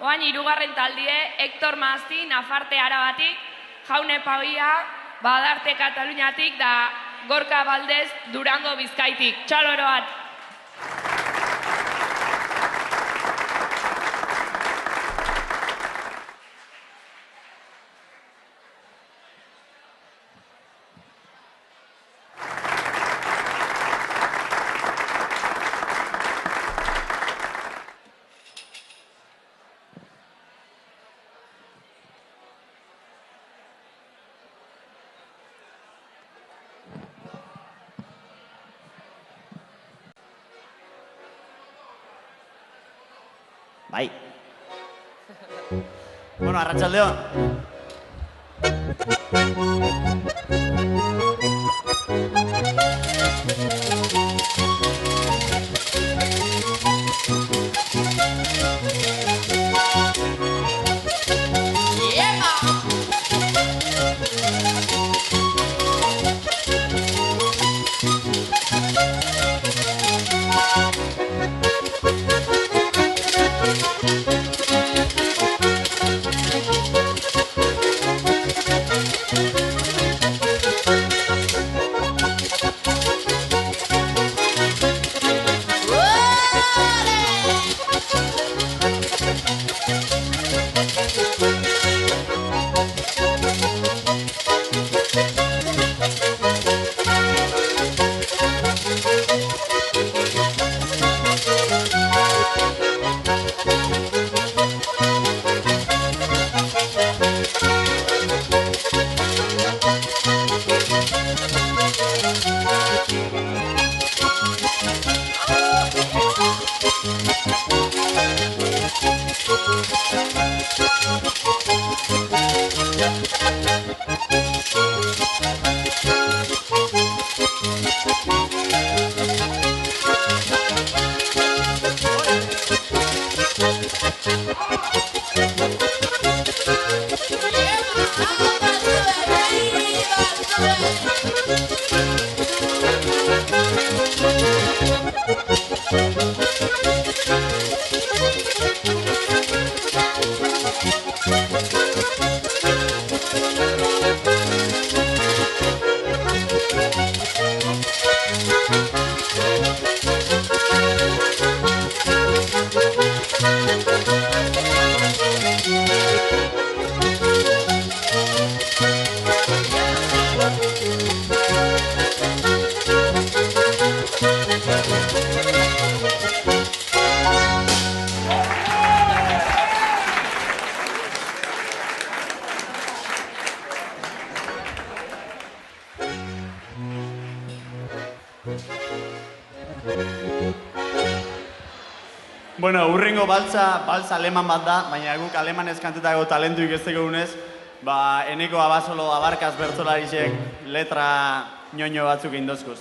Oain hirugarren taldie, Hector Mazzi, Nafarte Arabatik, Jaune Pavia, Badarte Kataluniatik, da Gorka Baldez, Durango Bizkaitik. Txalo eroat! Bai. Bueno, arratsaldeon. Bueno, urrengo baltza aleman bat da, baina guk alemanez kantetako talentuik ez tegunez, eneko abasolo abarkaz bertzolarisek letra ñoño batzuk indozkuz.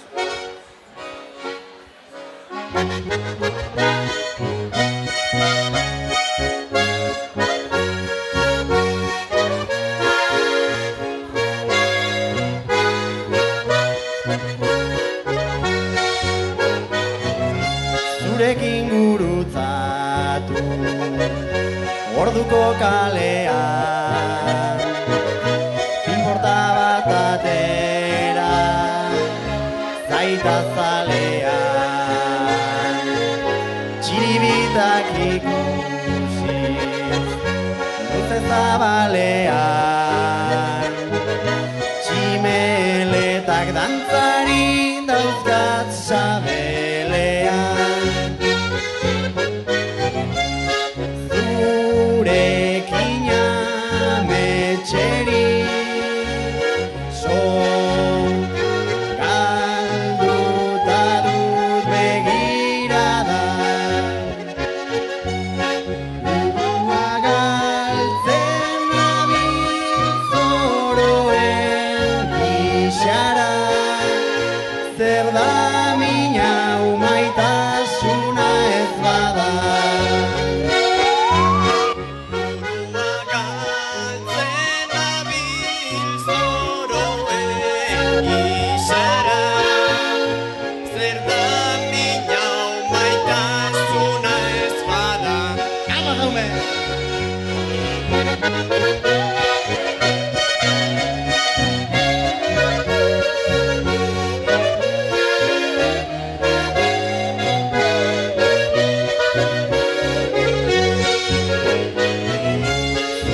Zurekin gurutzatu orduko kalean pinporta bat atera zaita zalean txiribitak ikusi luze zabalean tximeletak dantzari dauzkat sabelean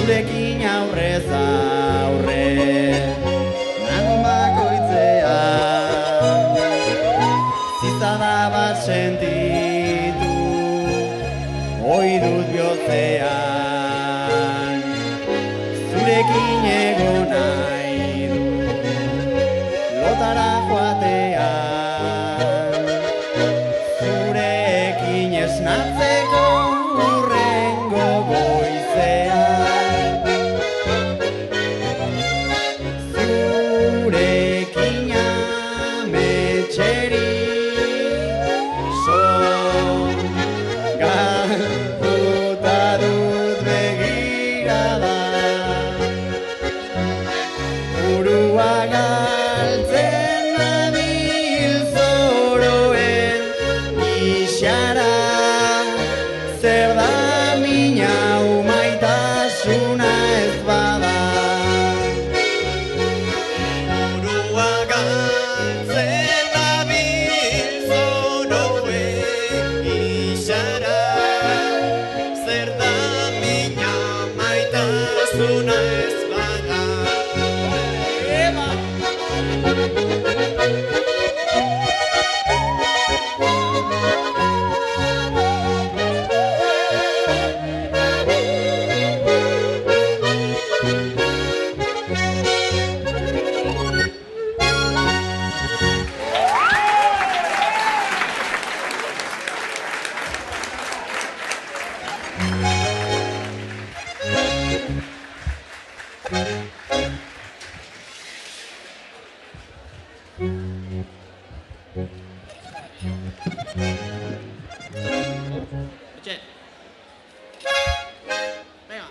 zurekin aurrez aurre, nano bakoitzean, zizada bat sentitu, hoi dut bihotzean, zurekin egon nahi du, lotara joatean, zurekin esnatzeko hurrengo goizean, zurekin ametxeri galduta dut begirada, burua galtzen nabil zoroen ixara, zer da minau maitasuna ez bada. Burua galtzen nabil zoroen ixara, zer da minau maitasuna ez bada. Che. Venga.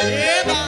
¡Eva!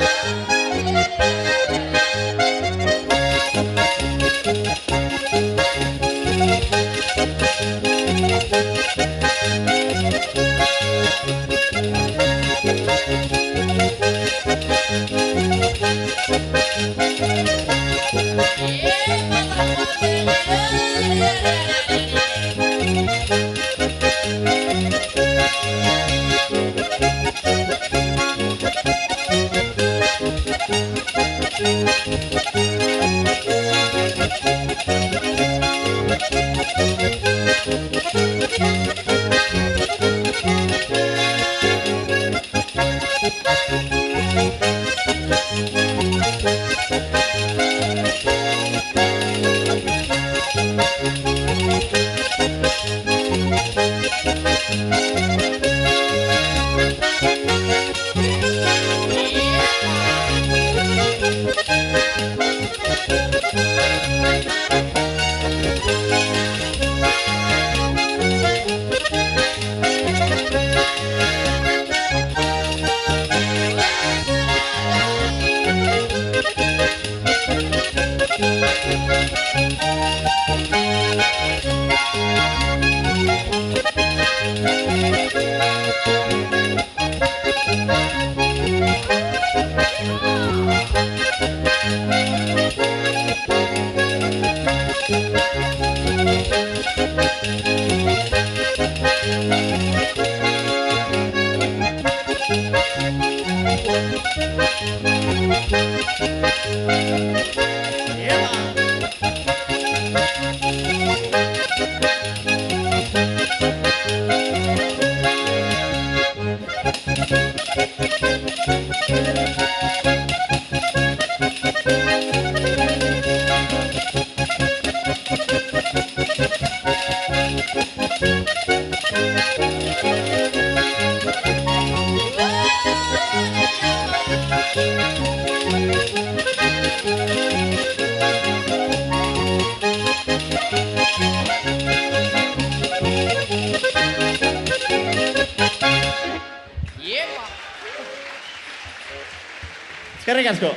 Eskerrik asko.